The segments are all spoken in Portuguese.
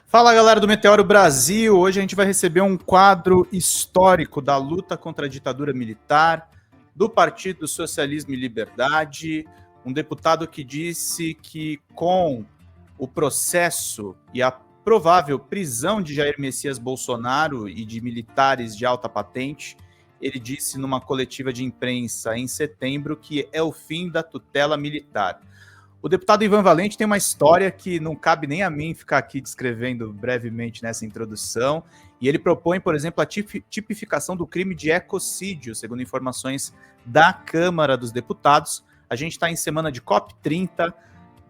Fala, galera do Meteoro Brasil. Hoje a gente vai receber um quadro histórico da luta contra a ditadura militar, do Partido Socialismo e Liberdade, um deputado que disse que com o processo e a provável prisão de Jair Messias Bolsonaro e de militares de alta patente, ele disse numa coletiva de imprensa em setembro que é o fim da tutela militar. O deputado Ivan Valente tem uma história que não cabe nem a mim ficar aqui descrevendo brevemente nessa introdução, e ele propõe, por exemplo, a tipificação do crime de ecocídio, segundo informações da Câmara dos Deputados. A gente está em semana de COP30,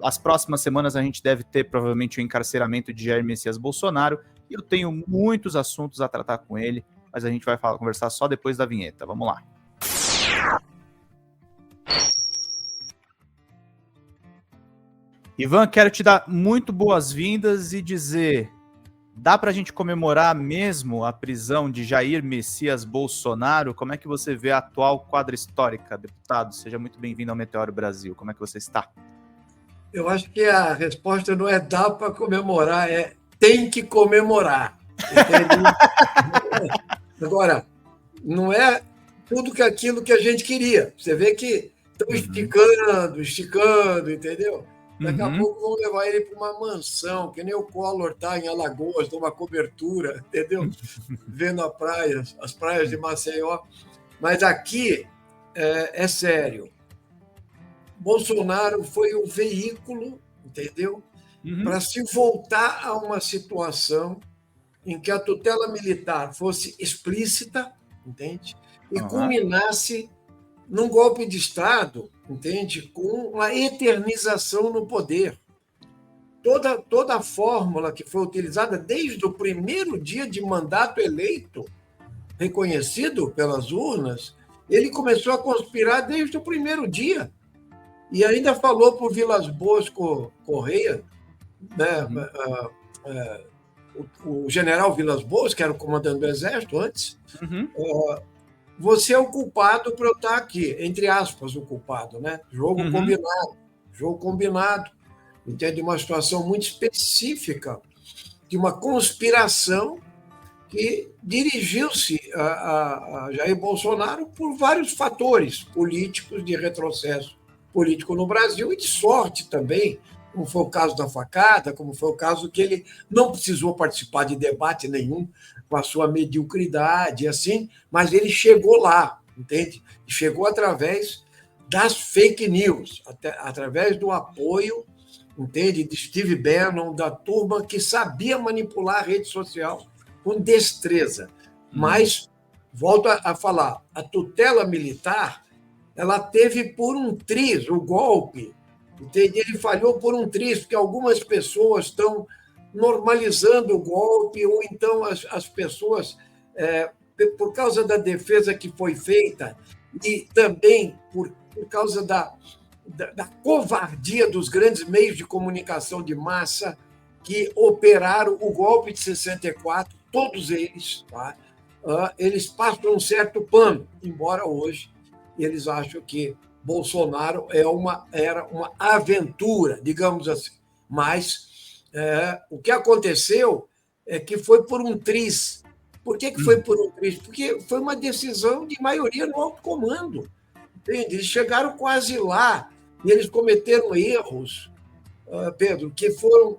as próximas semanas a gente deve ter provavelmente o encarceramento de Jair Messias Bolsonaro, e eu tenho muitos assuntos a tratar com ele, mas a gente vai conversar só depois da vinheta. Vamos lá. Ivan, quero te dar muito boas-vindas e dizer, dá para a gente comemorar mesmo a prisão de Jair Messias Bolsonaro? Como é que você vê a atual quadra histórica, deputado? Seja muito bem-vindo ao Meteoro Brasil. Como é que você está? Eu acho que a resposta não é dá para comemorar, é tem que comemorar. Agora, não é tudo que aquilo que a gente queria. Você vê que estão esticando, entendeu? Daqui a pouco vão levar ele para uma mansão, que nem o Collor está em Alagoas, numa cobertura, entendeu? Vendo a praia, as praias de Maceió. Mas aqui é sério. Bolsonaro foi o veículo, entendeu? Para se voltar a uma situação em que a tutela militar fosse explícita, entende? E culminasse num golpe de Estado, entende? Com uma eternização no poder. Toda a fórmula que foi utilizada desde o primeiro dia de mandato eleito, reconhecido pelas urnas, ele começou a conspirar desde o primeiro dia. E ainda falou para o Vilas Boas Correia, né? O general Vilas Boas, que era o comandante do Exército antes, você é o culpado para eu estar aqui, entre aspas, o culpado, né? Jogo combinado, entende? Uma situação muito específica de uma conspiração que dirigiu-se a Jair Bolsonaro por vários fatores políticos de retrocesso político no Brasil e de sorte também, como foi o caso da facada, como foi o caso que ele não precisou participar de debate nenhum com a sua mediocridade, assim, mas ele chegou lá, entende? E chegou através das fake news, através do apoio, entende? De Steve Bannon, da turma que sabia manipular a rede social com destreza. Mas, volto a falar, a tutela militar, ela teve por um triz o golpe, entende? Ele falhou por um triz, porque algumas pessoas estão normalizando o golpe, ou então as pessoas, por causa da defesa que foi feita, e também por causa da covardia dos grandes meios de comunicação de massa que operaram o golpe de 64, todos eles, tá? Eles passam um certo pano, embora hoje eles acham que Bolsonaro era uma aventura, digamos assim. Mas o que aconteceu é que foi por um triz. Por que foi por um triz? Porque foi uma decisão de maioria no alto comando. Entende? Eles chegaram quase lá e eles cometeram erros, Pedro, que foram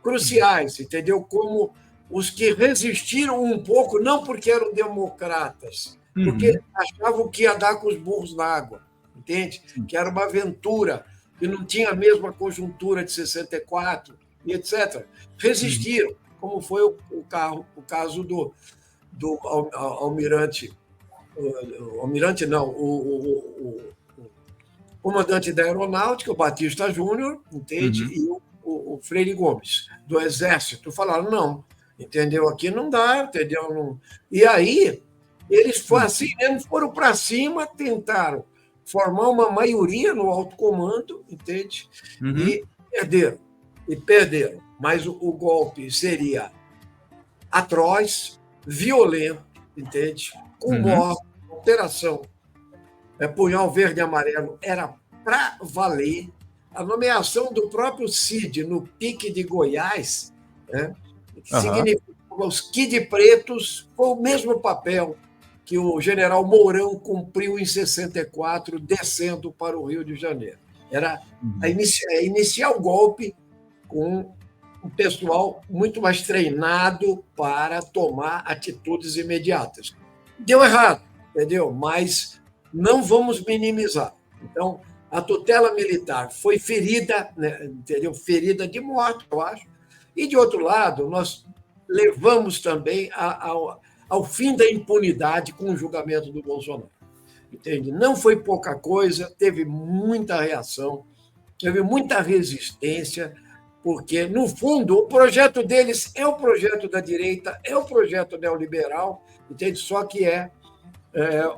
cruciais, entendeu? Como os que resistiram um pouco, não porque eram democratas, porque achavam que ia dar com os burros na água, entende? Que era uma aventura, que não tinha a mesma conjuntura de 64, e etc. Resistiram, como foi o caso do almirante, o comandante da aeronáutica, o Batista Júnior, entende? E o Freire Gomes, do Exército, falaram, não, entendeu? Aqui não dá, entendeu? Não... E aí, eles assim mesmo foram para cima, tentaram formar uma maioria no alto comando, entende? E perderam. Mas o golpe seria atroz, violento, entende? Com morte, operação Punhal Verde e Amarelo era para valer. A nomeação do próprio Cid no pique de Goiás, né, que significava os Kid Pretos, foi o mesmo papel que o general Mourão cumpriu em 64, descendo para o Rio de Janeiro. Era iniciar o golpe com um pessoal muito mais treinado para tomar atitudes imediatas. Deu errado, entendeu? Mas não vamos minimizar. Então, a tutela militar foi ferida, né, entendeu? Ferida de morte, eu acho. E, de outro lado, nós levamos também ao fim da impunidade com o julgamento do Bolsonaro. Entende? Não foi pouca coisa, teve muita reação, teve muita resistência, porque, no fundo, o projeto deles é o projeto da direita, é o projeto neoliberal, entende? Só que é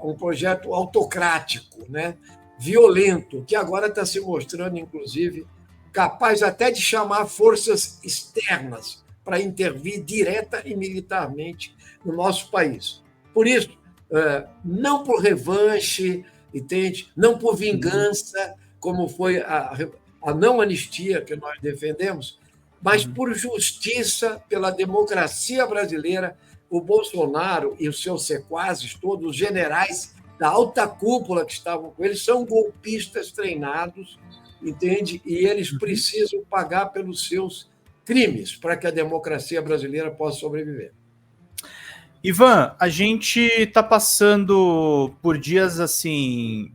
um projeto autocrático, né? Violento, que agora está se mostrando, inclusive, capaz até de chamar forças externas para intervir direta e militarmente no nosso país. Por isso, não por revanche, entende? Não por vingança, como foi a não anistia que nós defendemos, mas por justiça, pela democracia brasileira. O Bolsonaro e os seus sequazes, todos os generais da alta cúpula que estavam com ele, são golpistas treinados, entende? E eles precisam pagar pelos seus crimes para que a democracia brasileira possa sobreviver. Ivan, a gente está passando por dias assim,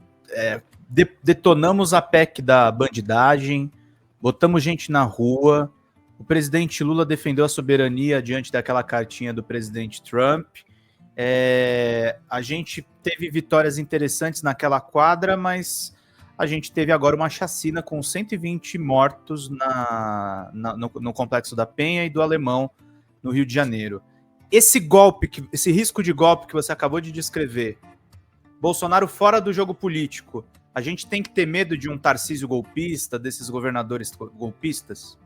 detonamos a PEC da bandidagem, botamos gente na rua, o presidente Lula defendeu a soberania diante daquela cartinha do presidente Trump, a gente teve vitórias interessantes naquela quadra, mas a gente teve agora uma chacina com 120 mortos no Complexo da Penha e do Alemão, no Rio de Janeiro. Esse risco de golpe que você acabou de descrever, Bolsonaro fora do jogo político, a gente tem que ter medo de um Tarcísio golpista, desses governadores golpistas?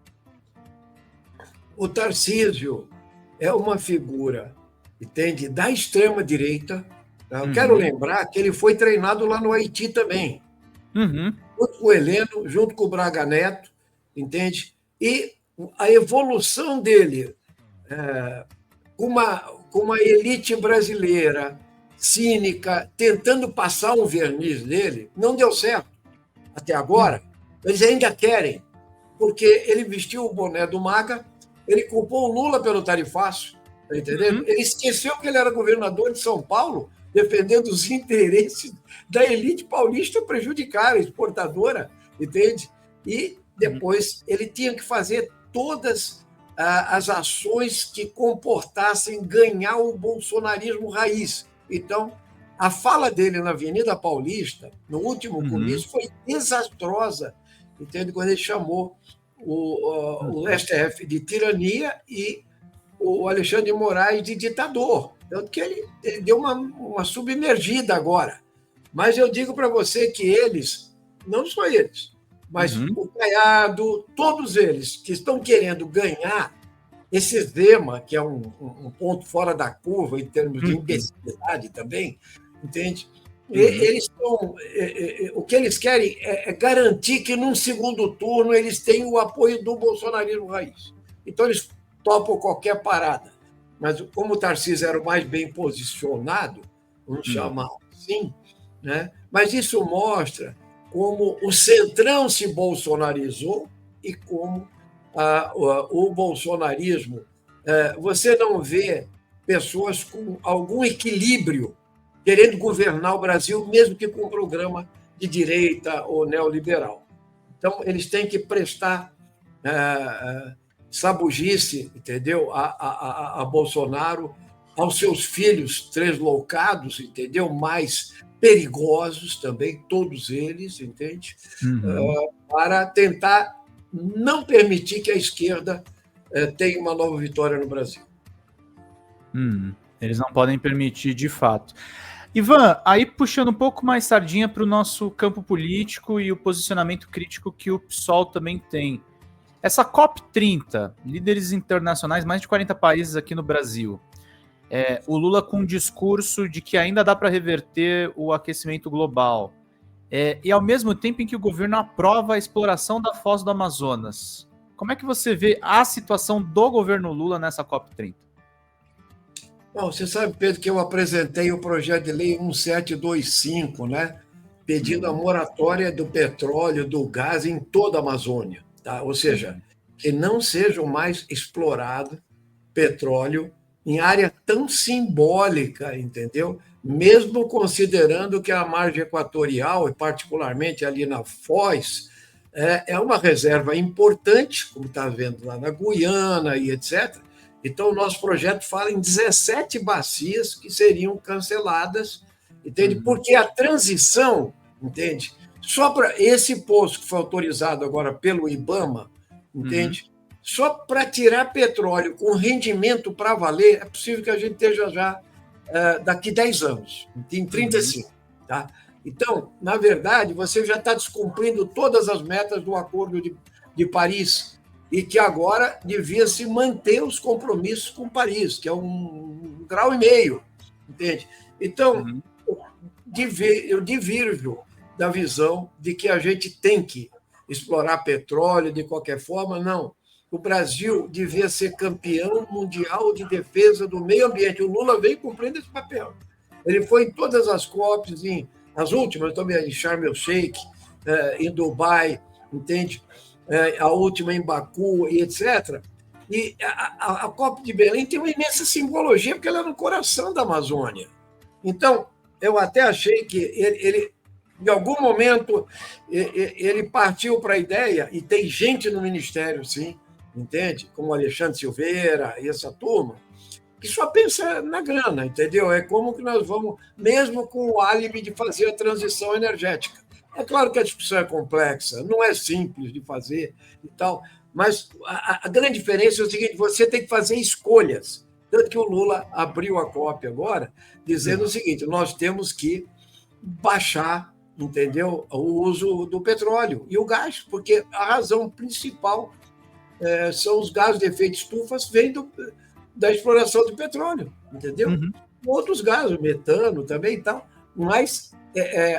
O Tarcísio é uma figura, entende, da extrema-direita. Tá? Eu quero lembrar que ele foi treinado lá no Haiti também, junto com o Heleno, junto com o Braga Neto, entende? E a evolução dele com uma elite brasileira cínica, tentando passar um verniz nele, não deu certo até agora. Eles ainda querem, porque ele vestiu o boné do MAGA, ele culpou o Lula pelo tarifaço, tá entendendo? Ele esqueceu que ele era governador de São Paulo, defendendo os interesses da elite paulista prejudicar a exportadora, entende? E depois ele tinha que fazer todas as ações que comportassem ganhar o bolsonarismo raiz. Então, a fala dele na Avenida Paulista, no último comício, foi desastrosa, entende? Quando ele chamou o STF de tirania e o Alexandre de Moraes de ditador. Tanto que ele deu uma submergida agora. Mas eu digo para você que eles, não só eles, mas o Caiado, todos eles que estão querendo ganhar esse Zema, que é um ponto fora da curva em termos de imbecilidade também, entende? Eles estão, o que eles querem é garantir que, num segundo turno, eles tenham o apoio do bolsonarismo raiz. Então, eles topam qualquer parada. Mas, como o Tarcísio era o mais bem posicionado, vamos chamar assim, né? Mas isso mostra como o Centrão se bolsonarizou e como o bolsonarismo, você não vê pessoas com algum equilíbrio querendo governar o Brasil, mesmo que com um programa de direita ou neoliberal. Então, eles têm que prestar sabugice, entendeu? A Bolsonaro, aos seus filhos tresloucados, entendeu? Mais perigosos também, todos eles, entende? Para tentar não permitir que a esquerda tenha uma nova vitória no Brasil. Eles não podem permitir, de fato. Ivan, aí puxando um pouco mais sardinha para o nosso campo político e o posicionamento crítico que o PSOL também tem. Essa COP30, líderes internacionais, mais de 40 países aqui no Brasil. O Lula com um discurso de que ainda dá para reverter o aquecimento global. E ao mesmo tempo em que o governo aprova a exploração da foz do Amazonas. Como é que você vê a situação do governo Lula nessa COP30? Bom, você sabe, Pedro, que eu apresentei o projeto de lei 1725, né? Pedindo a moratória do petróleo, do gás em toda a Amazônia. Tá? Ou seja, que não sejam mais explorado petróleo em área tão simbólica, entendeu? Mesmo considerando que a margem equatorial, e particularmente ali na Foz, é uma reserva importante, como está vendo lá na Guiana e etc. Então, o nosso projeto fala em 17 bacias que seriam canceladas, entende? Porque a transição, entende? Só para esse poço que foi autorizado agora pelo IBAMA, entende? Só para tirar petróleo com rendimento para valer, é possível que a gente esteja já daqui 10 anos, em 35. Tá? Então, na verdade, você já está descumprindo todas as metas do Acordo de Paris e que agora devia se manter os compromissos com Paris, que é 1,5 grau, entende? Então, eu divirjo da visão de que a gente tem que explorar petróleo de qualquer forma, não. O Brasil devia ser campeão mundial de defesa do meio ambiente. O Lula vem cumprindo esse papel. Ele foi em todas as COPs, as últimas também, em Sharm el-Sheikh, em Dubai, entende? A última em Baku, e etc. E a COP de Belém tem uma imensa simbologia, porque ela é no coração da Amazônia. Então, eu até achei que ele em algum momento, ele partiu para a ideia, e tem gente no Ministério, sim, entende? Como Alexandre Silveira e essa turma, que só pensa na grana, entendeu? É como que nós vamos, mesmo com o álibi de fazer a transição energética. É claro que a discussão é complexa, não é simples de fazer e tal, mas a grande diferença é o seguinte: você tem que fazer escolhas. Tanto que o Lula abriu a COP agora, dizendo o seguinte: nós temos que baixar, entendeu, o uso do petróleo e o gás, porque a razão principal são os gases de efeito estufa, vêm da exploração do petróleo, entendeu? Outros gases, metano também e tal, mas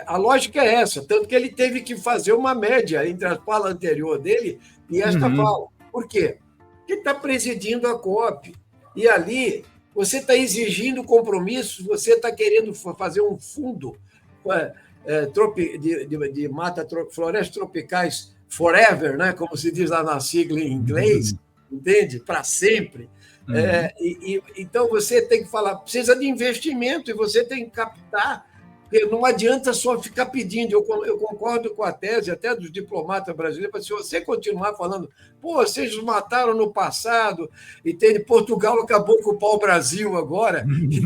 a lógica é essa, tanto que ele teve que fazer uma média entre a fala anterior dele e esta fala. Por quê? Porque ele está presidindo a COP, e ali você está exigindo compromissos, você está querendo fazer um fundo de florestas tropicais forever, né? Como se diz lá na sigla em inglês, entende? Para sempre. Então, você tem que falar, precisa de investimento e você tem que captar, porque não adianta só ficar pedindo. Eu concordo com a tese até dos diplomatas brasileiros, se você continuar falando, pô, vocês nos mataram no passado, entende? Portugal acabou com o pau-brasil agora, e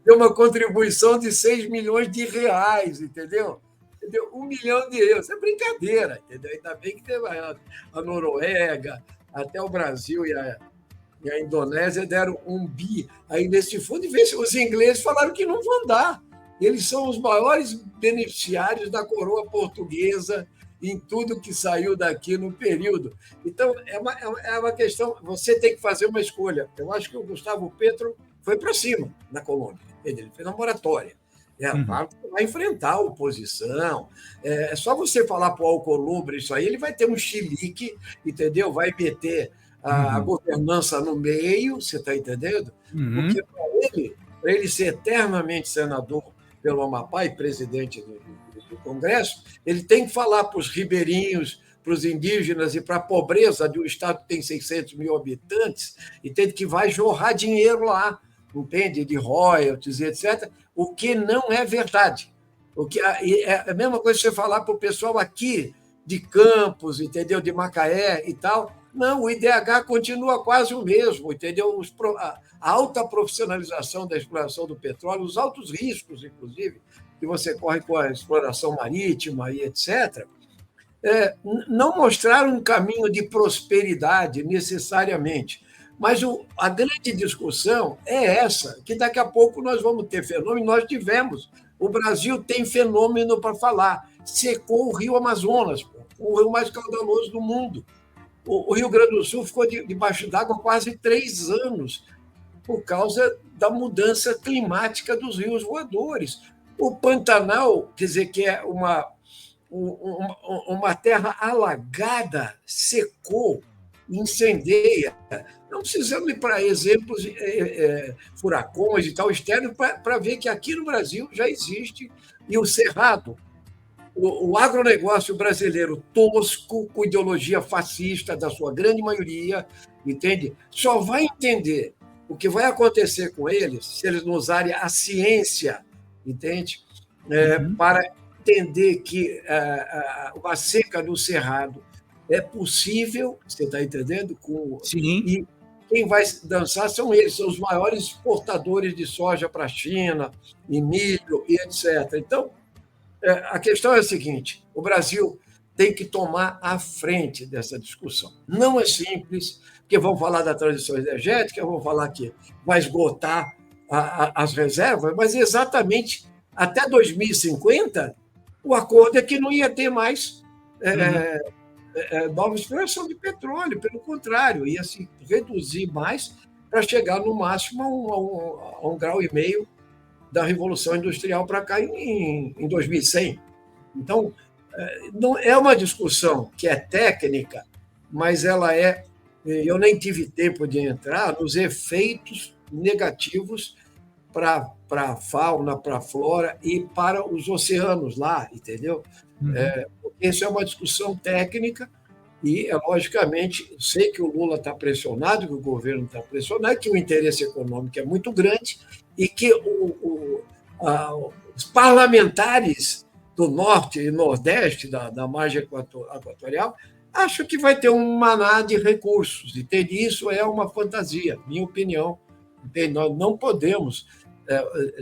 deu uma contribuição de 6 milhões de reais, entendeu? 1 milhão de euros. É brincadeira, entendeu? Ainda bem que teve a Noruega, até o Brasil e a Indonésia deram 1 bi aí nesse fundo, e os ingleses falaram que não vão dar. Eles são os maiores beneficiários da coroa portuguesa em tudo que saiu daqui no período. Então, é uma questão, você tem que fazer uma escolha. Eu acho que o Gustavo Petro foi para cima na Colômbia, ele fez uma moratória. Vai enfrentar a oposição. É só você falar para o Alcolumbre isso aí, ele vai ter um chilique, entendeu? Vai meter a governança no meio, você está entendendo? Porque para ele ser eternamente senador pelo Amapá e presidente do Congresso, ele tem que falar para os ribeirinhos, para os indígenas e para a pobreza de um estado que tem 600 mil habitantes, entende? Que vai jorrar dinheiro lá, entende? De royalties, etc., o que não é verdade. É a mesma coisa que você falar para o pessoal aqui de Campos, entendeu? De Macaé e tal. Não, o IDH continua quase o mesmo, entendeu? A alta profissionalização da exploração do petróleo, os altos riscos, inclusive, que você corre com a exploração marítima e etc., não mostraram um caminho de prosperidade necessariamente. Mas a grande discussão é essa, que daqui a pouco nós vamos ter fenômeno, nós tivemos. O Brasil tem fenômeno para falar. Secou o rio Amazonas, o rio mais caudaloso do mundo. O Rio Grande do Sul ficou debaixo d'água quase 3 anos por causa da mudança climática dos rios voadores. O Pantanal, quer dizer, que é uma terra alagada, secou, incendeia. Não precisamos ir para exemplos, furacões e tal, externos, para ver que aqui no Brasil já existe, e o Cerrado, o agronegócio brasileiro tosco, com ideologia fascista da sua grande maioria, entende? Só vai entender o que vai acontecer com eles se eles não usarem a ciência, entende? Para entender que a seca no Cerrado é possível, você está entendendo? Sim. E quem vai dançar são eles, são os maiores exportadores de soja para a China, e milho, e etc. Então, a questão é a seguinte: o Brasil tem que tomar a frente dessa discussão. Não é simples, porque vão falar da transição energética, vão falar que vai esgotar as reservas, mas exatamente até 2050, o acordo é que não ia ter mais nova exploração de petróleo, pelo contrário, ia se reduzir mais para chegar no máximo a 1,5 grau da Revolução Industrial para cá em 2100. Então, não é uma discussão que é técnica, mas ela é... Eu nem tive tempo de entrar nos efeitos negativos para a fauna, para a flora e para os oceanos lá, entendeu? Isso é uma discussão técnica e, logicamente, sei que o Lula está pressionado, que o governo está pressionado, que o interesse econômico é muito grande e que os parlamentares do Norte e Nordeste, da margem equatorial, acham que vai ter um maná de recursos, entende? Isso é uma fantasia, minha opinião. Entende? Nós não podemos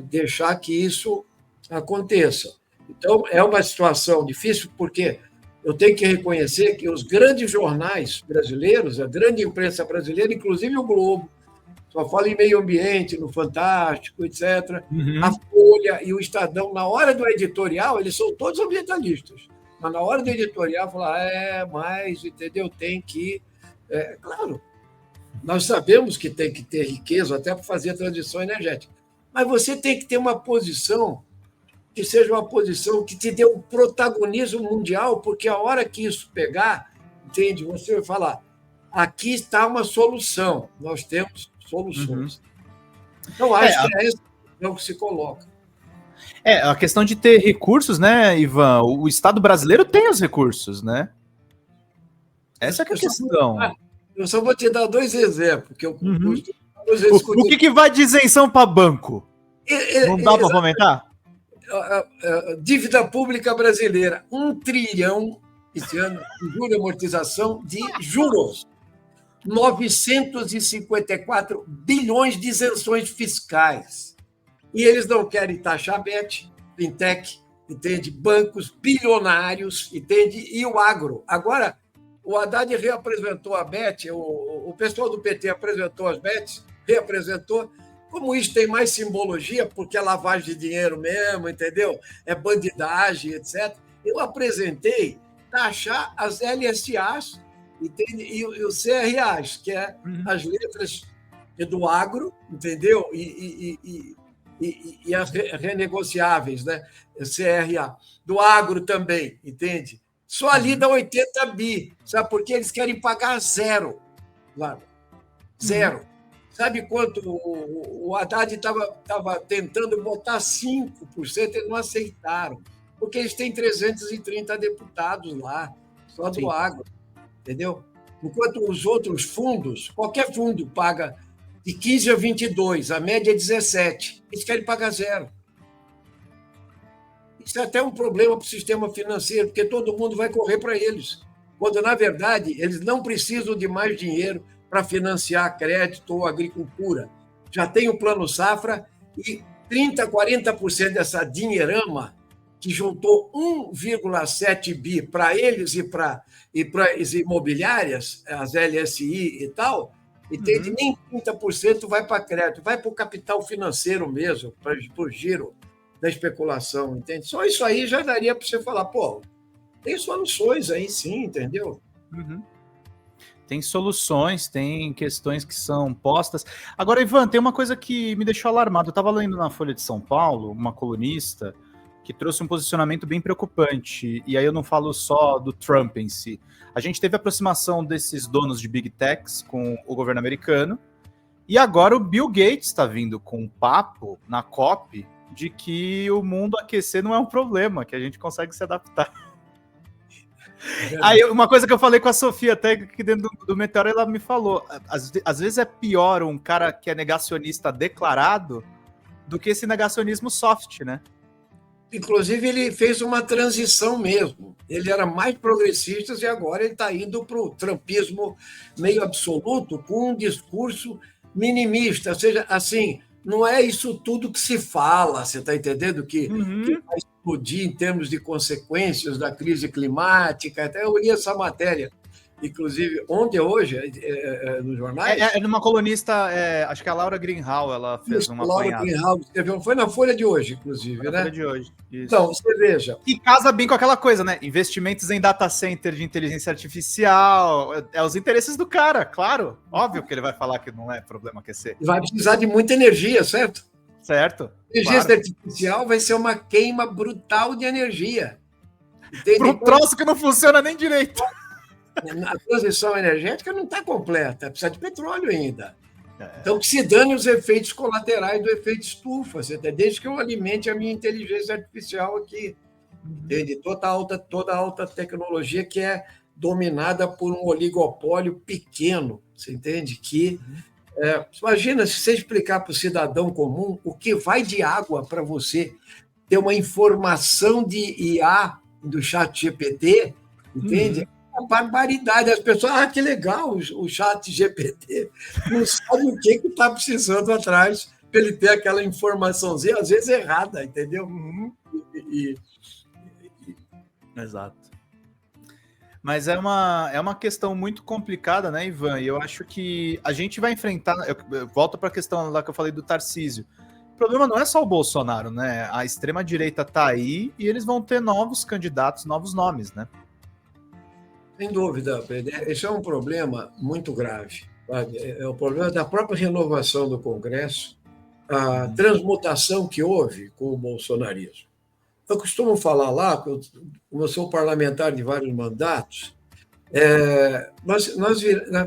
deixar que isso aconteça. Então, é uma situação difícil, porque eu tenho que reconhecer que os grandes jornais brasileiros, a grande imprensa brasileira, inclusive o Globo, só fala em meio ambiente, no Fantástico, etc. A Folha e o Estadão, na hora do editorial, eles são todos ambientalistas. Mas na hora do editorial, falar, mas, entendeu? Tem que... claro, nós sabemos que tem que ter riqueza até para fazer a transição energética. Mas você tem que ter uma posição que seja uma posição que te dê um protagonismo mundial, porque a hora que isso pegar, entende? Você vai falar, aqui está uma solução, nós temos soluções. Então, acho que é essa questão que se coloca. A questão de ter recursos, né, Ivan? O Estado brasileiro tem os recursos, né? Essa é a questão. Eu só vou te dar 2 exemplos. Que eu o que vai de isenção para banco? Não dá para comentar? Dívida pública brasileira, 1 trilhão esse ano de juros e amortização de juros. 954 bilhões de isenções fiscais. E eles não querem taxar BET, fintech, entende? Bancos bilionários, entende? E o agro. Agora, o Haddad reapresentou a BET, o pessoal do PT apresentou as BETs, reapresentou. Como isso tem mais simbologia, porque é lavagem de dinheiro mesmo, entendeu? É bandidagem, etc. Eu apresentei taxar as LSAs e os CRAs, que é as letras do agro, entendeu? E as renegociáveis, né? CRA. Do agro também, entende? Só ali dá 80 bi. Sabe por quê? Eles querem pagar zero. Claro. Zero. Sabe quanto o Haddad estava tentando botar 5%, eles não aceitaram, porque eles têm 330 deputados lá, só do agro, entendeu? Enquanto os outros fundos, qualquer fundo paga de 15 a 22, a média é 17, eles querem pagar zero. Isso é até um problema para o sistema financeiro, porque todo mundo vai correr para eles, quando, na verdade, eles não precisam de mais dinheiro para financiar crédito ou agricultura. Já tem o Plano Safra e 30%, 40% dessa dinheirama, que juntou 1,7 bi para eles e para as imobiliárias, as LSI e tal, entende? Nem 30% vai para crédito, vai para o capital financeiro mesmo, para o giro da especulação, entende? Só isso aí já daria para você falar, tem soluções aí sim, entendeu? Tem soluções, tem questões que são postas. Agora, Ivan, tem uma coisa que me deixou alarmado. Eu estava lendo na Folha de São Paulo, uma colunista, que trouxe um posicionamento bem preocupante. E aí eu não falo só do Trump em si. A gente teve a aproximação desses donos de Big Techs com o governo americano, e agora o Bill Gates está vindo com um papo na COP de que o mundo aquecer não é um problema, que a gente consegue se adaptar. Aí, uma coisa que eu falei com a Sofia, até aqui dentro do Meteoro, ela me falou, às vezes é pior um cara que é negacionista declarado do que esse negacionismo soft, né? Inclusive, ele fez uma transição mesmo. Ele era mais progressista e agora ele está indo para o trumpismo meio absoluto, com um discurso minimista. Ou seja, assim, não é isso tudo que se fala, você está entendendo? Que vai explodir em termos de consequências da crise climática. Até eu li essa matéria, inclusive, ontem ou hoje, nos jornais. É numa colunista, acho que a Laura Greenhalgh, ela fez uma Laura apanhada. Greenhalgh escreveu, foi na Folha de hoje, inclusive, Foi na Folha de hoje. Isso. Então, você veja. E casa bem com aquela coisa, né? Investimentos em data center de inteligência artificial, os interesses do cara, claro. Óbvio que ele vai falar que não é problema aquecer. Vai precisar de muita energia, certo? Certo. Inteligência artificial vai ser uma queima brutal de energia. Para um troço que não funciona nem direito. A transição energética não está completa, precisa de petróleo ainda. Então, que se dane os efeitos colaterais do efeito estufa, desde que eu alimente a minha inteligência artificial aqui. Entende? Toda alta tecnologia que é dominada por um oligopólio pequeno, você entende? Imagina se você explicar para o cidadão comum o que vai de água para você ter uma informação de IA do chat GPT, entende? Uma barbaridade. As pessoas, que legal o chat GPT, não sabe o que está precisando atrás para ele ter aquela informaçãozinha, às vezes errada, entendeu? Exato. Mas é uma questão muito complicada, né, Ivan? E eu acho que a gente vai enfrentar... Eu volto para a questão lá que eu falei do Tarcísio. O problema não é só o Bolsonaro, né? A extrema-direita está aí e eles vão ter novos candidatos, novos nomes, né? Sem dúvida, Pedro. Esse é um problema muito grave. É o problema da própria renovação do Congresso, a transmutação que houve com o bolsonarismo. Eu costumo falar lá, como eu sou parlamentar de vários mandatos,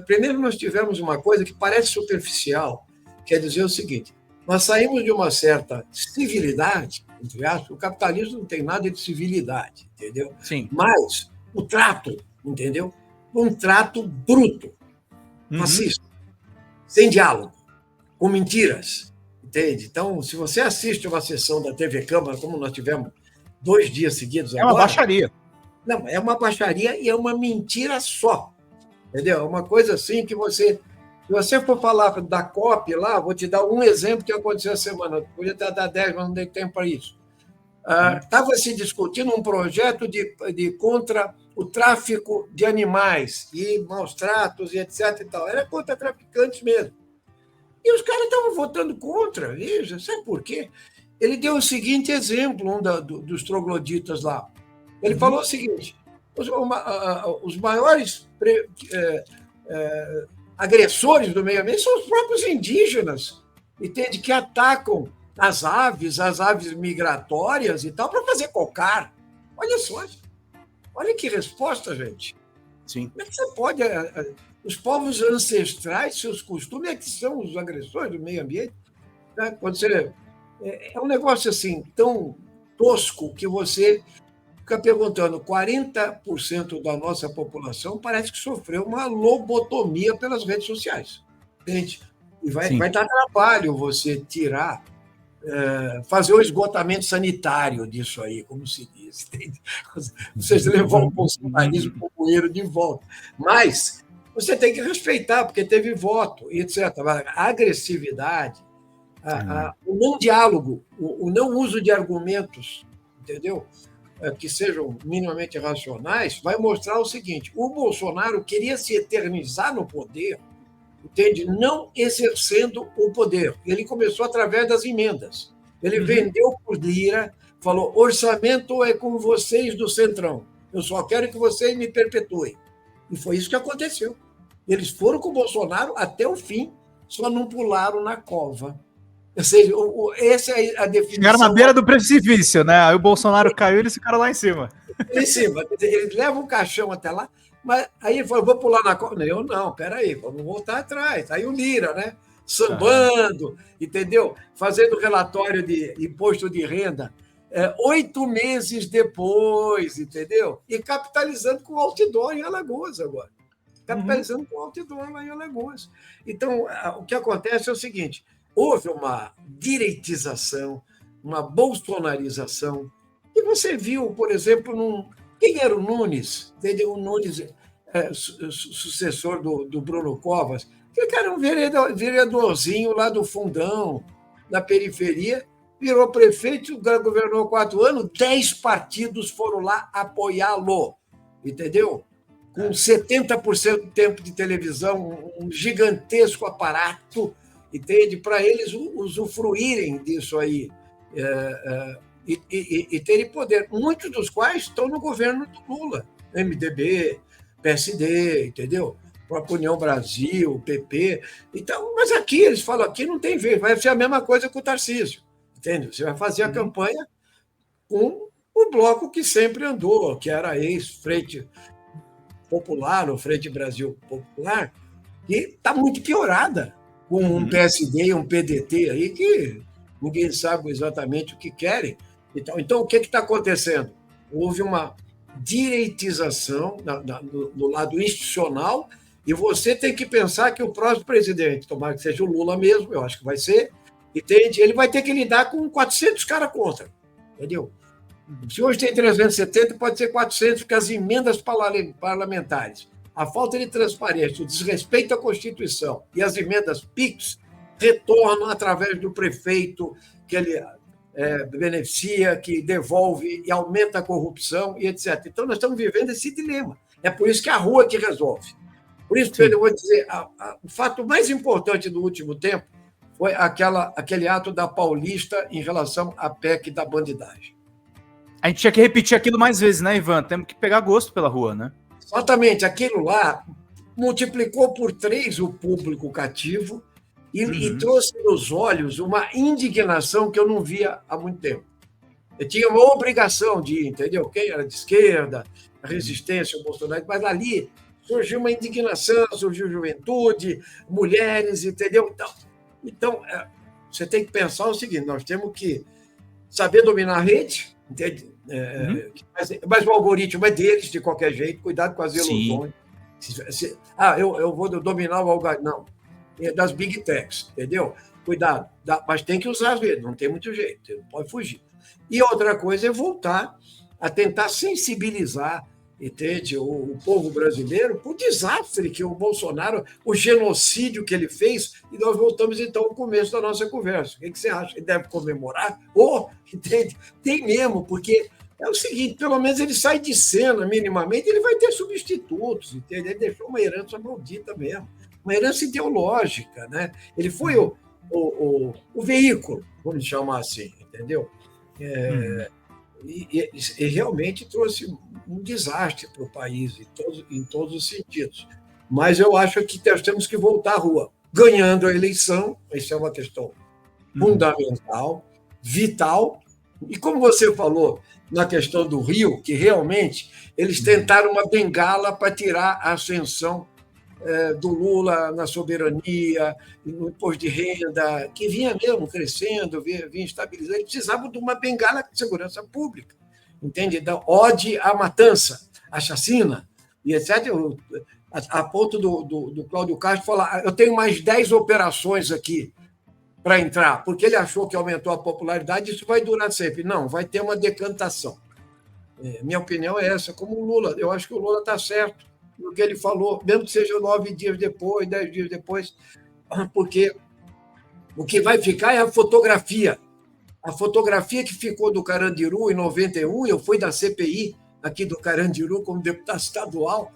primeiro nós tivemos uma coisa que parece superficial, quer dizer o seguinte, nós saímos de uma certa civilidade, entre aspas, o capitalismo não tem nada de civilidade, entendeu? Sim. Mas o trato, entendeu? Um trato bruto, fascista, sem diálogo, com mentiras, entende? Então, se você assiste uma sessão da TV Câmara, como nós tivemos 2 dias seguidos agora... É uma baixaria. Não, é uma baixaria e é uma mentira só, entendeu? É uma coisa assim que se você for falar da COP lá, vou te dar um exemplo que aconteceu essa semana, podia até dar 10, mas não dei tempo para isso. Estava se discutindo um projeto de contra o tráfico de animais e maus tratos e etc. E tal. Era contra traficantes mesmo. E os caras estavam votando contra, veja, sabe por quê? Ele deu o seguinte exemplo, dos trogloditas lá. Ele falou o seguinte, os maiores agressores do meio ambiente são os próprios indígenas, entende? Que atacam as aves migratórias e tal, para fazer cocar. Olha só, olha que resposta, gente. Sim. Como é que você pode... Os povos ancestrais, seus costumes, é que são os agressores do meio ambiente. Né? Quando você... É um negócio assim, tão tosco que você fica perguntando, 40% da nossa população parece que sofreu uma lobotomia pelas redes sociais. Entende? E vai dar trabalho você tirar, fazer o esgotamento sanitário disso aí, como se diz. Entende? Vocês levam o bolsonarismo para o bueiro de volta. Mas você tem que respeitar, porque teve voto, etc. A agressividade, o não diálogo, o não uso de argumentos, entendeu? Que sejam minimamente racionais, vai mostrar o seguinte: o Bolsonaro queria se eternizar no poder, entende? Não exercendo o poder. Ele começou através das emendas. Ele vendeu por lira, falou: orçamento é com vocês do Centrão. Eu só quero que vocês me perpetuem. E foi isso que aconteceu. Eles foram com o Bolsonaro até o fim, só não pularam na cova. Ou seja, essa é a definição. Chegaram na beira do precipício, né? Aí o Bolsonaro caiu e eles ficaram lá em cima. Em cima. Eles levam o caixão até lá, mas aí ele falou, vou pular na copa. Eu não, peraí, vamos voltar atrás. Aí o Lira, né? Sambando, entendeu? Fazendo relatório de imposto de renda 8 meses depois, entendeu? E capitalizando com outdoor em Alagoas agora. Capitalizando com outdoor lá em Alagoas. Então, o que acontece é o seguinte, houve uma direitização, uma bolsonarização, e você viu, por exemplo, quem era o Nunes? Entendeu? O Nunes, sucessor do Bruno Covas, que era um vereadorzinho lá do fundão, na periferia, virou prefeito, governou 4 anos, 10 partidos foram lá apoiá-lo, entendeu? Com 70% do tempo de televisão, um gigantesco aparato, entende? Para eles usufruírem disso aí e terem poder. Muitos dos quais estão no governo do Lula, MDB, PSD, entendeu? Própria União Brasil, PP. Então, mas aqui, eles falam, aqui não tem vez, vai ser a mesma coisa com o Tarcísio, entende? Você vai fazer a campanha com o bloco que sempre andou, que era ex-Frente Popular, ou Frente Brasil Popular, que está muito piorada, com um PSD e um PDT aí que ninguém sabe exatamente o que querem. Então o que está acontecendo? Houve uma direitização no lado institucional, e você tem que pensar que o próximo presidente, tomara que seja o Lula mesmo, eu acho que vai ser, entende? Ele vai ter que lidar com 400 caras contra, entendeu? Se hoje tem 370, pode ser 400, porque as emendas parlamentares, a falta de transparência, o desrespeito à Constituição e as emendas PIX retornam através do prefeito, que ele beneficia, que devolve e aumenta a corrupção e etc. Então, nós estamos vivendo esse dilema. É por isso que a rua que resolve. Por isso, Pedro, eu vou dizer, o fato mais importante do último tempo foi aquele ato da Paulista em relação à PEC da bandidagem. A gente tinha que repetir aquilo mais vezes, né, Ivan? Temos que pegar gosto pela rua, né? Exatamente. Aquilo lá multiplicou por 3 o público cativo e trouxe nos olhos uma indignação que eu não via há muito tempo. Eu tinha uma obrigação de ir, entendeu? Quem era de esquerda, a resistência ao Bolsonaro, mas ali surgiu uma indignação, surgiu juventude, mulheres, entendeu? Então, você tem que pensar o seguinte, nós temos que saber dominar a rede, entende? Mas o algoritmo é deles, de qualquer jeito, cuidado com as ilusões. Eu vou dominar o algoritmo. Não, é das big techs, entendeu? Cuidado, mas tem que usar as redes, não tem muito jeito, não pode fugir. E outra coisa é voltar a tentar sensibilizar, entende, o povo brasileiro para o desastre que o Bolsonaro, o genocídio que ele fez, e nós voltamos então ao começo da nossa conversa. O que você acha? Ele deve comemorar? Entende? Tem mesmo, porque é o seguinte, pelo menos ele sai de cena minimamente, ele vai ter substitutos, entende? Ele deixou uma herança maldita mesmo, uma herança ideológica, né? Ele foi o veículo, vamos chamar assim, entendeu? E realmente trouxe um desastre para o país, em todos os sentidos. Mas eu acho que nós temos que voltar à rua, ganhando a eleição, isso é uma questão fundamental, vital, e como você falou na questão do Rio, que realmente eles tentaram uma bengala para tirar a ascensão do Lula na soberania, no imposto de renda, que vinha mesmo crescendo, vinha estabilizando, eles precisavam de uma bengala de segurança pública, entende? Da ode à matança, à chacina, e etc. A ponto do Cláudio Castro falar, eu tenho mais 10 operações aqui para entrar, porque ele achou que aumentou a popularidade, isso vai durar sempre. Não, vai ter uma decantação. Minha opinião é essa, como o Lula, eu acho que o Lula está certo no que ele falou, mesmo que seja 9 dias depois, 10 dias depois, porque o que vai ficar é a fotografia. A fotografia que ficou do Carandiru em 91, eu fui da CPI aqui do Carandiru como deputado estadual,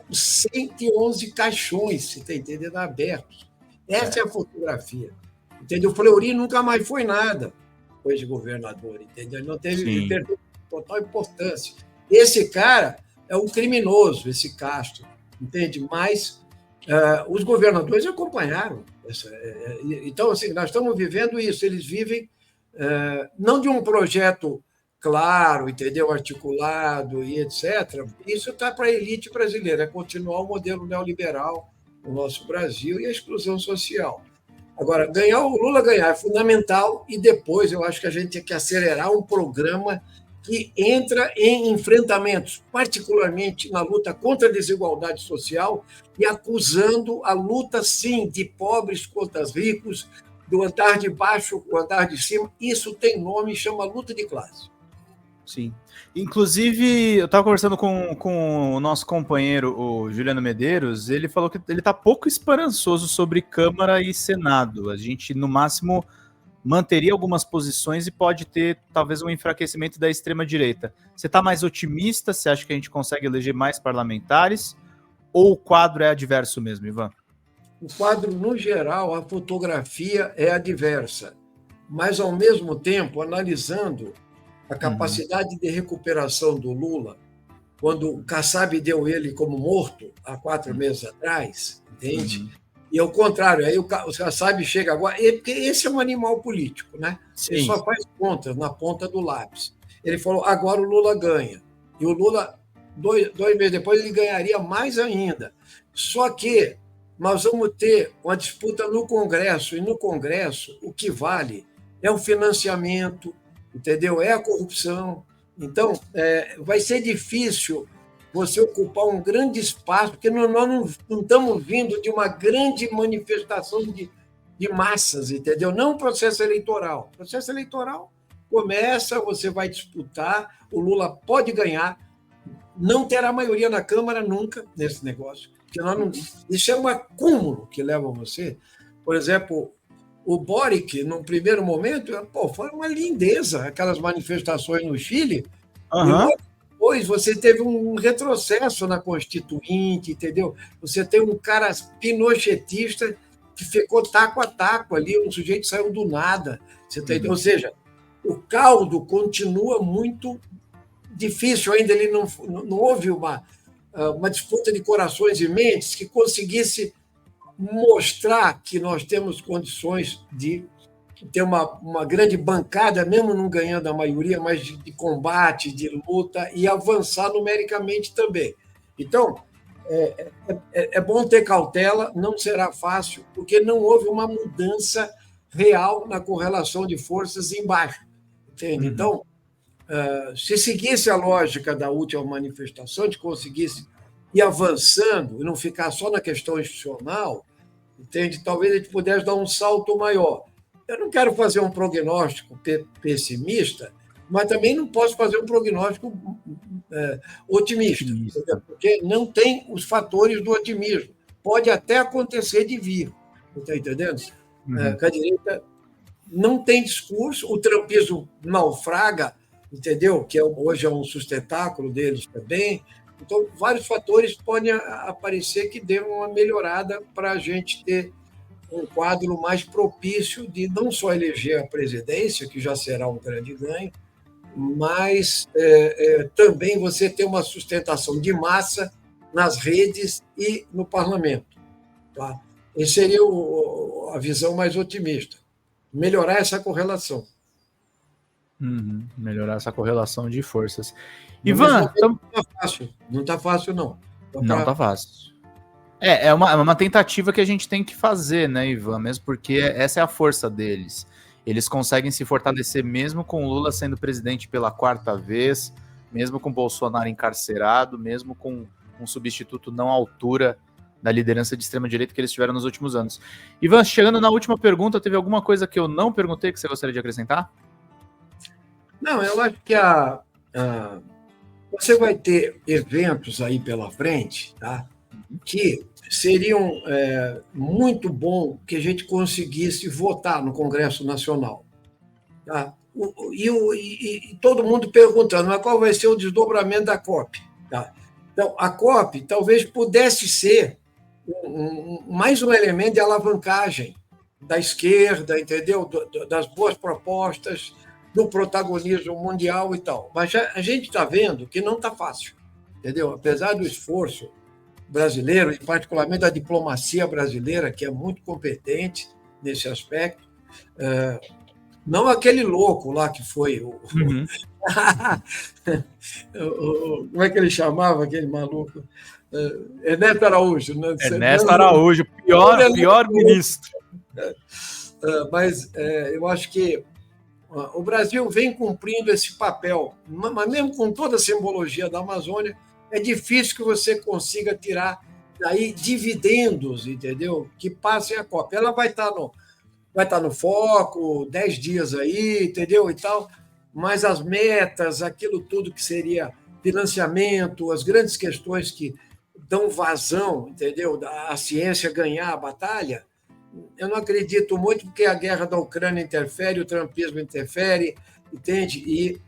os 111 caixões, você está entendendo, abertos. Essa é a fotografia. Entendeu? O Fleury nunca mais foi nada, depois de governador, entendeu? Ele não teve total importância. Esse cara é um criminoso, esse Castro, entende? Mas Os governadores acompanharam. Então, assim, nós estamos vivendo isso. Eles vivem não de um projeto claro, entendeu? Articulado e etc. Isso está para a elite brasileira, é continuar o modelo neoliberal no nosso Brasil e a exclusão social. Agora, o Lula ganhar é fundamental e depois eu acho que a gente tem que acelerar um programa que entra em enfrentamentos, particularmente na luta contra a desigualdade social e acusando a luta, sim, de pobres contra ricos, do andar de baixo com o andar de cima. Isso tem nome, chama luta de classe. Sim. Inclusive, eu estava conversando com o nosso companheiro, o Juliano Medeiros, ele falou que ele está pouco esperançoso sobre Câmara e Senado. A gente, no máximo, manteria algumas posições e pode ter, talvez, um enfraquecimento da extrema-direita. Você está mais otimista? Você acha que a gente consegue eleger mais parlamentares? Ou o quadro é adverso mesmo, Ivan? O quadro, no geral, a fotografia é adversa, mas, ao mesmo tempo, analisando a capacidade de recuperação do Lula, quando o Kassab deu ele como morto há 4 meses atrás, entende? E ao contrário, aí o Kassab chega agora, porque esse é um animal político, né? Sim. Ele só faz contas na ponta do lápis. Ele falou, agora o Lula ganha. E o Lula, 2 meses depois, ele ganharia mais ainda. Só que nós vamos ter uma disputa no Congresso, e no Congresso o que vale é o financiamento, entendeu? É a corrupção. Então, vai ser difícil você ocupar um grande espaço, porque nós não estamos vindo de uma grande manifestação de massas, entendeu? Não um processo eleitoral. O processo eleitoral começa, você vai disputar, o Lula pode ganhar, não terá maioria na Câmara nunca nesse negócio, porque isso é um acúmulo que leva você. Por exemplo, o Boric, num primeiro momento, foi uma lindeza, aquelas manifestações no Chile. E depois você teve um retrocesso na Constituinte, entendeu? Você tem um cara pinochetista que ficou taco a taco ali, um sujeito saiu do nada. Você tem, ou seja, o caldo continua muito difícil ainda, ele não houve uma disputa de corações e mentes que conseguisse mostrar que nós temos condições de ter uma grande bancada, mesmo não ganhando a maioria, mas de combate, de luta e avançar numericamente também. Então, é bom ter cautela, não será fácil, porque não houve uma mudança real na correlação de forças embaixo. Entende? Então, se seguisse a lógica da última manifestação, de conseguisse ir avançando e não ficar só na questão institucional, entende? Talvez a gente pudesse dar um salto maior. Eu não quero fazer um prognóstico pessimista, mas também não posso fazer um prognóstico otimista, porque não tem os fatores do otimismo. Pode até acontecer de vir, está entendendo? Que a direita não tem discurso, o trumpismo naufraga, entendeu? Que hoje é um sustentáculo deles também. Então, vários fatores podem aparecer que dêem uma melhorada para a gente ter um quadro mais propício de não só eleger a presidência, que já será um grande ganho, mas também você ter uma sustentação de massa nas redes e no parlamento. Tá? Essa seria a visão mais otimista. Melhorar essa correlação. Melhorar essa correlação de forças. Ivan, não está fácil, não. Não está fácil. É uma tentativa que a gente tem que fazer, né, Ivan? Mesmo porque essa é a força deles. Eles conseguem se fortalecer mesmo com o Lula sendo presidente pela 4ª vez, mesmo com o Bolsonaro encarcerado, mesmo com um substituto não à altura da liderança de extrema-direita que eles tiveram nos últimos anos. Ivan, chegando na última pergunta, teve alguma coisa que eu não perguntei que você gostaria de acrescentar? Não, eu acho que você vai ter eventos aí pela frente, tá? Que seriam muito bom que a gente conseguisse votar no Congresso Nacional. Tá? E todo mundo perguntando, mas qual vai ser o desdobramento da COP? Tá? Então, a COP talvez pudesse ser mais um elemento de alavancagem da esquerda, entendeu? Das boas propostas, do protagonismo mundial e tal. Mas a gente está vendo que não está fácil, entendeu? Apesar do esforço brasileiro, e particularmente da diplomacia brasileira, que é muito competente nesse aspecto. Não aquele louco lá que foi Uhum. como é que ele chamava aquele maluco? Ernesto Araújo. Né? Ernesto Araújo, pior ministro. Mas eu acho que o Brasil vem cumprindo esse papel, mas mesmo com toda a simbologia da Amazônia, é difícil que você consiga tirar daí dividendos, entendeu? Que passem a cópia. Ela vai estar no foco, 10 dias aí, entendeu? E tal, mas as metas, aquilo tudo que seria financiamento, as grandes questões que dão vazão, entendeu? A ciência ganhar a batalha, eu não acredito muito, porque a guerra da Ucrânia interfere, o trumpismo interfere, entende?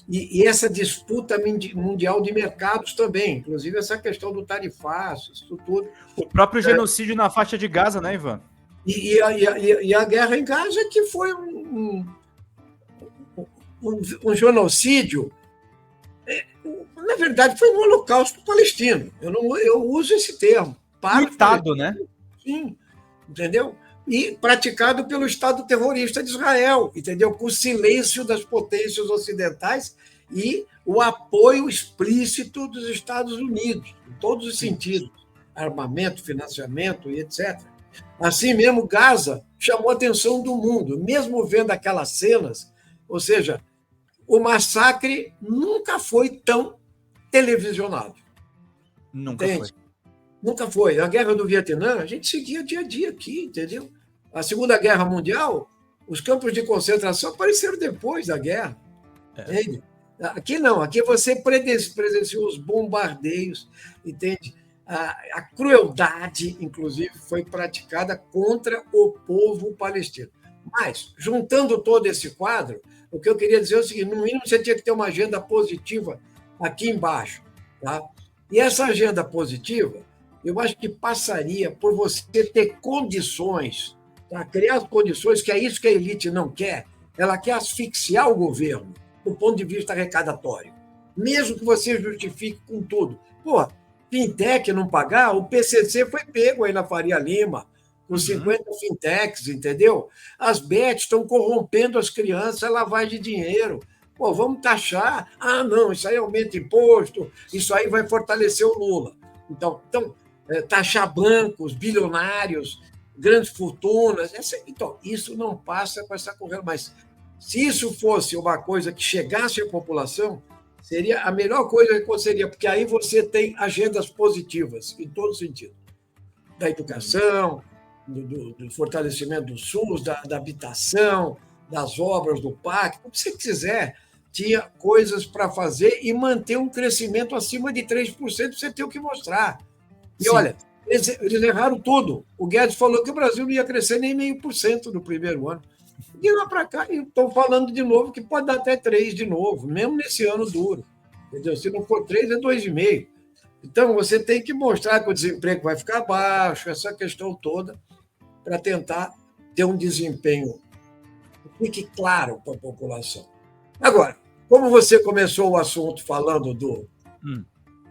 E essa disputa mundial de mercados também, inclusive essa questão do tarifaço, isso tudo. O próprio genocídio na faixa de Gaza, né, Ivan? E a guerra em Gaza, que foi um genocídio, na verdade, foi um holocausto palestino. Eu uso esse termo. Coitado, né? Sim, entendeu? E praticado pelo Estado terrorista de Israel, entendeu? Com o silêncio das potências ocidentais e o apoio explícito dos Estados Unidos, em todos os sentidos, armamento, financiamento e etc. Assim mesmo, Gaza chamou a atenção do mundo, mesmo vendo aquelas cenas, ou seja, o massacre nunca foi tão televisionado. Nunca foi. Nunca foi. A guerra do Vietnã, a gente seguia dia a dia aqui, entendeu? A Segunda Guerra Mundial, os campos de concentração apareceram depois da guerra. Entende? Aqui não, aqui você presenciou os bombardeios, entende? A crueldade, inclusive, foi praticada contra o povo palestino. Mas, juntando todo esse quadro, o que eu queria dizer é o seguinte: no mínimo, você tinha que ter uma agenda positiva aqui embaixo. Tá? E essa agenda positiva, eu acho que passaria por você ter condições, tá? Criar condições, que é isso que a elite não quer. Ela quer asfixiar o governo do ponto de vista arrecadatório, mesmo que você justifique com tudo. Pô, fintech não pagar, o PCC foi pego aí na Faria Lima, com 50 fintechs, entendeu? As bets estão corrompendo as crianças, é lavagem de dinheiro. Pô, vamos taxar? Ah, não, isso aí aumenta imposto, isso aí vai fortalecer o Lula. Então taxar bancos, bilionários, grandes fortunas. Então, isso não passa com essa corrente. Mas se isso fosse uma coisa que chegasse à população, seria a melhor coisa que aconteceria, porque aí você tem agendas positivas, em todo sentido. Da educação, do fortalecimento do SUS, da habitação, das obras do PAC, o que você quiser, tinha coisas para fazer e manter um crescimento acima de 3%, você tem o que mostrar. E sim, olha, eles erraram tudo. O Guedes falou que o Brasil não ia crescer nem 0,5% no primeiro ano. De lá para cá, estão falando de novo que pode dar até 3% de novo, mesmo nesse ano duro. Entendeu? Se não for 3%, é 2,5%. Então, você tem que mostrar que o desemprego vai ficar baixo, essa questão toda, para tentar ter um desempenho que fique claro para a população. Agora, como você começou o assunto falando do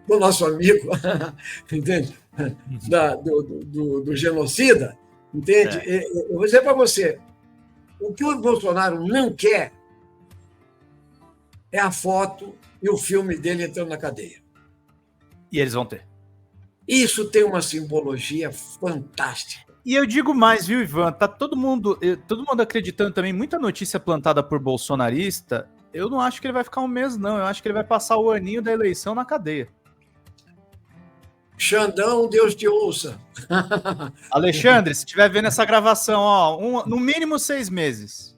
nosso amigo, entende? Do genocida, entende? Eu vou dizer para você, o que o Bolsonaro não quer é a foto e o filme dele entrando na cadeia. E eles vão ter. Isso tem uma simbologia fantástica. E eu digo mais, viu, Ivan? Tá todo mundo acreditando também, muita notícia plantada por bolsonarista. Eu não acho que ele vai ficar um mês, não. Eu acho que ele vai passar o aninho da eleição na cadeia. Xandão, Deus te ouça. Alexandre, se estiver vendo essa gravação, ó, no mínimo 6 meses.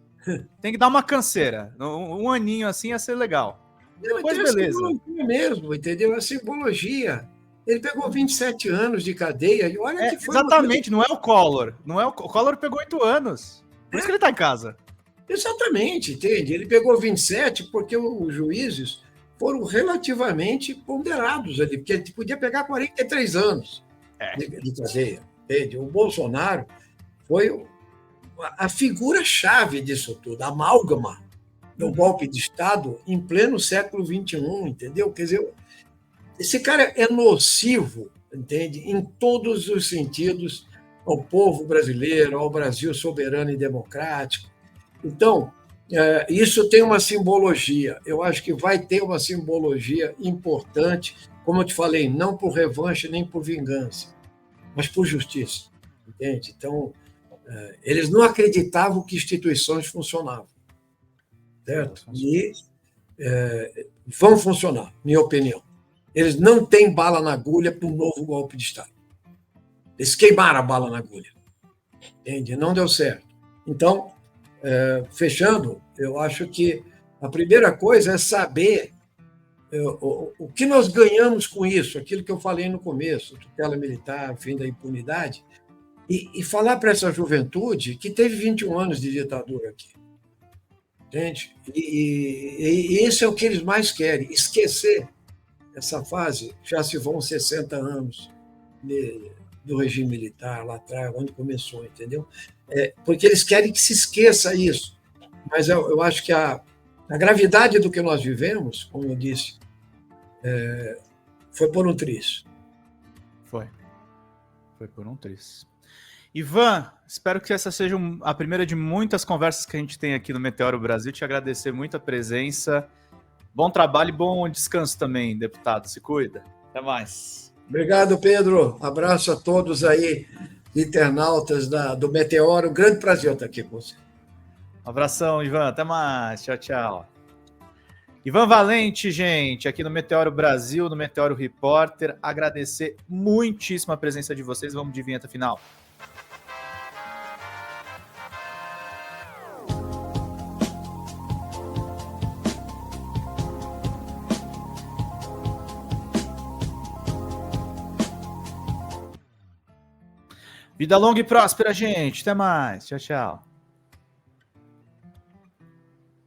Tem que dar uma canseira. Um aninho assim ia ser legal. Depois, beleza. É mesmo, entendeu? É simbologia. Ele pegou 27 anos de cadeia. E olha que foi exatamente, não é o Collor. O Collor pegou 8 anos. Por isso que ele está em casa. Exatamente, entende? Ele pegou 27 porque os juízes foram relativamente ponderados ali, porque ele podia pegar 43 anos de cadeia. Entende? O Bolsonaro foi a figura-chave disso tudo, a amálgama do golpe de Estado em pleno século XXI, entendeu? Quer dizer, esse cara é nocivo entende? Em todos os sentidos, ao povo brasileiro, ao Brasil soberano e democrático. Então, isso tem uma simbologia. Eu acho que vai ter uma simbologia importante, como eu te falei, não por revanche nem por vingança, mas por justiça, entende? Então, eles não acreditavam que instituições funcionavam, certo? E vão funcionar, minha opinião. Eles não têm bala na agulha para um novo golpe de Estado. Eles queimaram a bala na agulha, entende? Não deu certo. Então, fechando, eu acho que a primeira coisa é saber o que nós ganhamos com isso, aquilo que eu falei no começo, tutela militar, fim da impunidade, e falar para essa juventude que teve 21 anos de ditadura aqui, entende? E isso é o que eles mais querem, esquecer essa fase. Já se vão 60 anos do regime militar, lá atrás, onde começou, entendeu? Porque eles querem que se esqueça isso. Mas eu acho que a gravidade do que nós vivemos, como eu disse, foi por um triz. Foi por um triz. Ivan, espero que essa seja a primeira de muitas conversas que a gente tem aqui no Meteoro Brasil. Te agradecer muito a presença. Bom trabalho e bom descanso também, deputado. Se cuida. Até mais. Obrigado, Pedro. Abraço a todos aí, internautas do Meteoro. Um grande prazer estar aqui com você. Um abração, Ivan. Até mais. Tchau, tchau. Ivan Valente, gente, aqui no Meteoro Brasil, no Meteoro Repórter. Agradecer muitíssimo a presença de vocês. Vamos de vinheta final. Vida longa e próspera, gente. Até mais. Tchau, tchau.